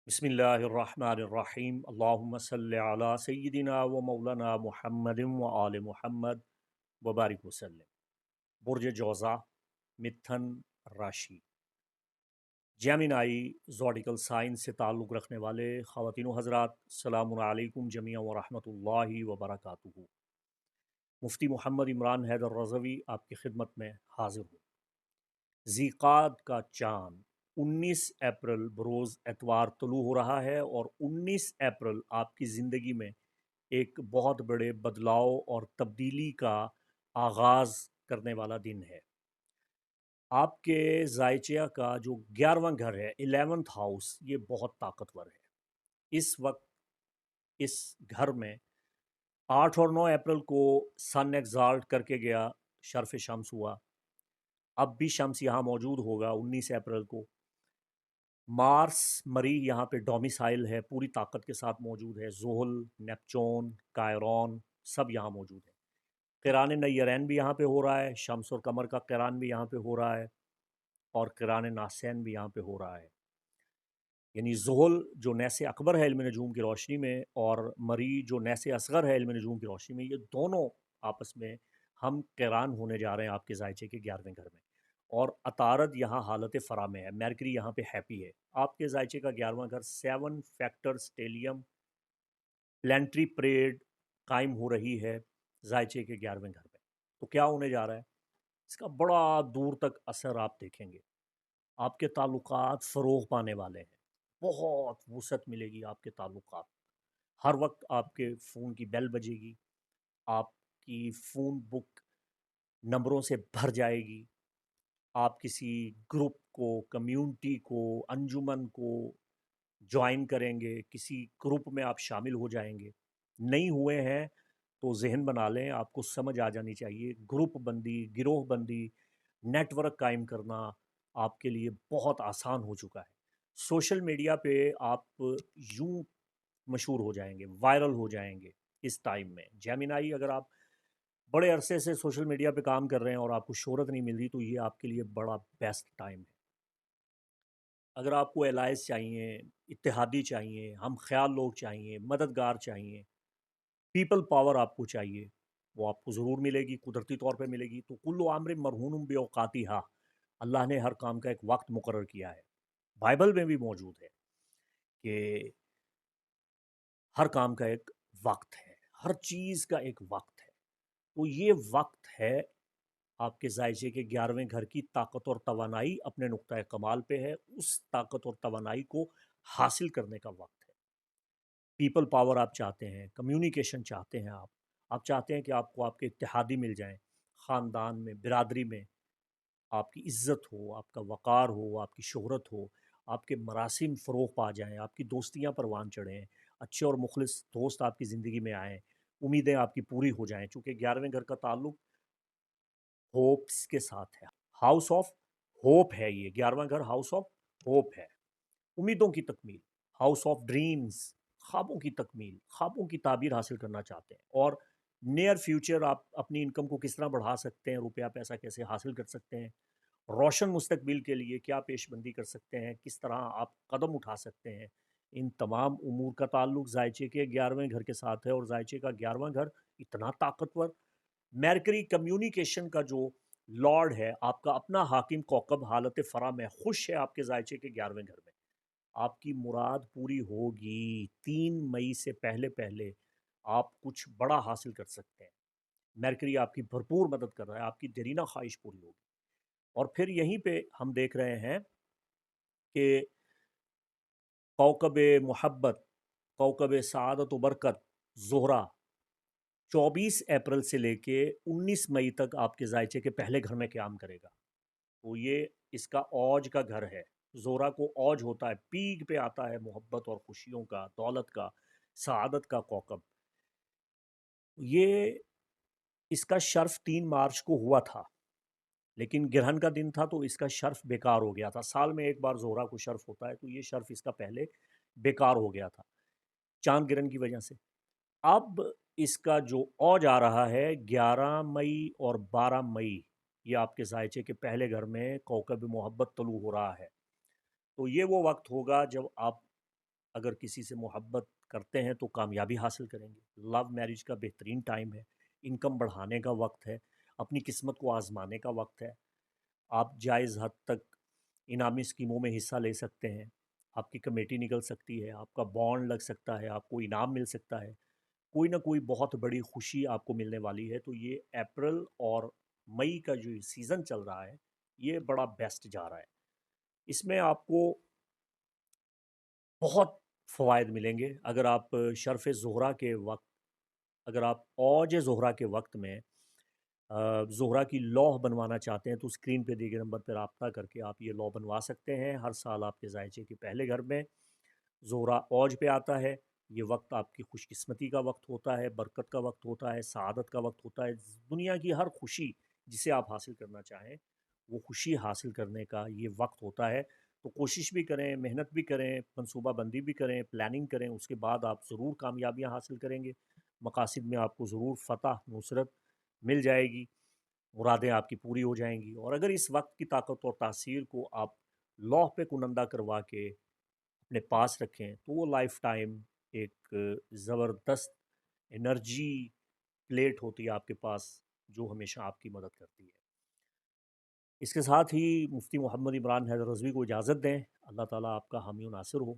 बिस्मिल्लाहिर्रहमानिर्रहीम अल्लाहुम्मा सल्लि अला सय्यिदिना व मौलाना मुहम्मदिन व आले मुहम्मद व बारिक वसल्लम। बुर्ज जौज़ा, मिथुन राशि, जेमिनाई ज़ोडिकल साइंस से ताल्लुक़ रखने वाले ख़वातीन व हज़रात, अस्सलामु अलैकुम जमीअन व रहमतुल्लाहि व बरकातुहू। मुफ्ती मोहम्मद इमरान हैदर रज़वी आपकी खिदमत में हाज़िर हूँ। ज़ीक़ात का चाँद 19 अप्रैल बरोज़ एतवार तलू हो रहा है और 19 अप्रैल आपकी ज़िंदगी में एक बहुत बड़े बदलाव और तब्दीली का आगाज़ करने वाला दिन है। आपके ज़ायचिया का जो 11वां घर है, 11th हाउस, ये बहुत ताकतवर है। इस वक्त इस घर में 8 और 9 अप्रैल को सन एग्ज़ाल्ट करके गया, शर्फ़ शम्स हुआ। अब भी शम्स यहाँ मौजूद होगा 19 अप्रैल को। मार्स मरी यहाँ पे डोमिसाइल है, पूरी ताकत के साथ मौजूद है। ज़ुहल, नेपचून, कायरॉन सब यहाँ मौजूद है। क़िरान नय्यरैन भी यहाँ पे हो रहा है, शम्स और कमर का क़िरान भी यहाँ पे हो रहा है और क़िरान नासैन भी यहाँ पे हो रहा है। यानी ज़ुहल जो नैसे अकबर है इल्म नजूम की रोशनी में और मरी जो नैसे असग़र है इल्म नजूम की रोशनी में, ये दोनों आपस में हम क़िरान होने जा रहे हैं आपके ज़ायचे के 11वें घर में। और अतारद यहाँ हालत फ़रा में है, मरकरी यहाँ पे हैप्पी है। आपके ज़ायचे का 11वां घर 7 फैक्टर स्टेलियम प्लानिटरी परेड कायम हो रही है ज़ायचे के 11वें घर में। तो क्या होने जा रहा है, इसका बड़ा दूर तक असर आप देखेंगे। आपके ताल्लुकात फ़रोग़ पाने वाले हैं, बहुत वुसअत मिलेगी आपके ताल्लुकात। हर वक्त आपके फ़ोन की बेल बजेगी, आपकी फ़ोन बुक नंबरों से भर जाएगी। आप किसी ग्रुप को, कम्युनिटी को, अंजुमन को जॉइन करेंगे, किसी ग्रुप में आप शामिल हो जाएंगे। नहीं हुए हैं तो ज़हन बना लें, आपको समझ आ जानी चाहिए। ग्रुप बंदी, गिरोह बंदी, नेटवर्क कायम करना आपके लिए बहुत आसान हो चुका है। सोशल मीडिया पे आप यूं मशहूर हो जाएंगे, वायरल हो जाएंगे इस टाइम में। जेमिनाई, अगर आप बड़े अरसे से सोशल मीडिया पे काम कर रहे हैं और आपको शोहरत नहीं मिल रही, तो ये आपके लिए बड़ा बेस्ट टाइम है। अगर आपको एलाइज चाहिए, इत्तेहादी चाहिए, हम ख्याल लोग चाहिए, मददगार चाहिए, पीपल पावर आपको चाहिए, वो आपको ज़रूर मिलेगी, कुदरती तौर पे मिलेगी। तो कुल्लु आम्र मरहूनुम बिऔकातिहा, अल्लाह ने हर काम का एक वक्त मुकर्रर किया है। बाइबल में भी मौजूद है कि हर काम का एक वक्त है, हर चीज़ का एक वक्त है। तो ये वक्त है आपके ज़ायचे के 11वें घर की ताकत और तवानाई अपने नुक्ता कमाल पे है। उस ताकत और तवानाई को हासिल करने का वक्त है। पीपल पावर आप चाहते हैं, कम्युनिकेशन चाहते हैं, आप चाहते हैं कि आपको आपके इत्तेहादी मिल जाएं, ख़ानदान में, बिरादरी में आपकी इज़्ज़त हो, आपका वक़ार हो, आपकी शोहरत हो, आपके मरासिम फ़रोग़ पा जाएँ, आपकी दोस्तियाँ परवान चढ़ें, अच्छे और मुख़लिस दोस्त आपकी ज़िंदगी में आएँ, उम्मीदें आपकी पूरी हो जाएँ। चूँकि 11वें घर का ताल्लुक़ होप्स के साथ है, हाउस ऑफ होप है ये। 11वां घर हाउस ऑफ होप है, उम्मीदों की तकमील, हाउस ऑफ ड्रीम्स, ख्वाबों की तकमील, ख्वाबों की ताबीर हासिल करना चाहते हैं। और नियर फ्यूचर आप अपनी इनकम को किस तरह बढ़ा सकते हैं, रुपया पैसा कैसे हासिल कर सकते हैं, रोशन मुस्तकबिल के लिए क्या पेशबंदी कर सकते हैं, किस तरह आप कदम उठा सकते हैं, इन तमाम उमूर का ताल्लुक ज़ायचे के 11वें घर के साथ है। और ज़ायचे का 11वां घर इतना ताकतवर, मरकरी कम्युनिकेशन का जो लॉर्ड है, आपका अपना हाकिम कौकब हालत फ़रा में खुश है आपके ज़ायचे के 11वें घर में। आपकी मुराद पूरी होगी। 3 मई से पहले पहले आप कुछ बड़ा हासिल कर सकते हैं। मरकरी आपकी भरपूर मदद कर रहा है, आपकी देरीना ख्वाहिश पूरी होगी। और फिर यहीं पे हम देख रहे हैं कि कौकब मोहब्बत, कौकब सआदत व बरकत, ज़ोहरा 24 अप्रैल से लेके 19 मई तक आपके ज़ायचे के पहले घर में क़याम करेगा। तो ये इसका औज का घर है। ज़ोहरा को औज होता है, पीक पे आता है मोहब्बत और खुशियों का, दौलत का, सआदत का कौकब। ये इसका शर्फ़ 3 मार्च को हुआ था, लेकिन गिरहन का दिन था तो इसका शर्फ़ बेकार हो गया था। साल में एक बार ज़ोहरा को शर्फ़ होता है, तो ये शर्फ़ इसका पहले बेकार हो गया था चाँद गिरहन की वजह से। अब इसका जो औज आ रहा है 11 मई और 12 मई, ये आपके ज़ायचे के पहले घर में कौकब मोहब्बत तलू हो रहा है। तो ये वो वक्त होगा जब आप اگر کسی سے محبت کرتے ہیں تو کامیابی حاصل کریں گے۔ لو میرج کا بہترین ٹائم ہے، انکم بڑھانے کا وقت ہے، اپنی قسمت کو آزمانے کا وقت ہے۔ آپ جائز حد تک انعامی اسکیموں میں حصہ لے سکتے ہیں، آپ کی کمیٹی نکل سکتی ہے، آپ کا بانڈ لگ سکتا ہے، آپ کو انعام مل سکتا ہے، کوئی نہ کوئی بہت بڑی خوشی آپ کو ملنے والی ہے۔ تو یہ اپریل اور مئی کا جو سیزن چل رہا ہے یہ بڑا بیسٹ جا رہا ہے۔ اس میں آپ کو بہت فوائد ملیں گے اگر آپ شرف زہرہ کے وقت، اگر آپ اوج زہرہ کے وقت میں زہرہ کی لوح بنوانا چاہتے ہیں تو اسکرین پہ دیے گئے نمبر پہ رابطہ کر کے آپ یہ لوح بنوا سکتے ہیں۔ ہر سال آپ کے ذائچے کے پہلے گھر میں زہرہ اوج پہ آتا ہے۔ یہ وقت آپ کی خوش قسمتی کا وقت ہوتا ہے، برکت کا وقت ہوتا ہے، سعادت کا وقت ہوتا ہے۔ دنیا کی ہر خوشی جسے آپ حاصل کرنا چاہیں وہ خوشی حاصل کرنے کا یہ وقت ہوتا ہے۔ تو کوشش بھی کریں، محنت بھی کریں، منصوبہ بندی بھی کریں، پلاننگ کریں، اس کے بعد آپ ضرور کامیابیاں حاصل کریں گے۔ مقاصد میں آپ کو ضرور فتح نصرت مل جائے گی، مرادیں آپ کی پوری ہو جائیں گی۔ اور اگر اس وقت کی طاقت اور تاثیر کو آپ لوح پہ کنندہ کروا کے اپنے پاس رکھیں تو وہ لائف ٹائم ایک زبردست انرجی پلیٹ ہوتی ہے آپ کے پاس جو ہمیشہ آپ کی مدد کرتی ہے۔ اس کے ساتھ ہی مفتی محمد عمران حیدر رضوی کو اجازت دیں۔ اللہ تعالیٰ آپ کا حامی و ناصر ہو۔